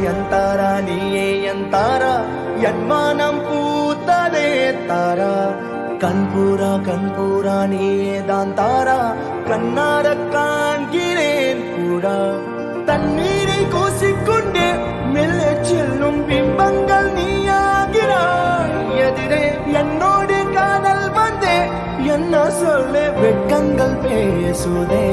எந்தாரா நீயே எந்தாரா என் மானம் பூத்ததே தாரா கண்பூரா நீயே தான் தாரா கண்ணார காண்கிறேன் கூடா தண்ணீரை கூசிக்கொண்டே மெல்ல செல்லும் பிம்பங்கள் நீயாகிறாய் எதிரே என்னோடு காதல் வந்தே என்ன சொல்ல வெட்கங்கள் பேசுதே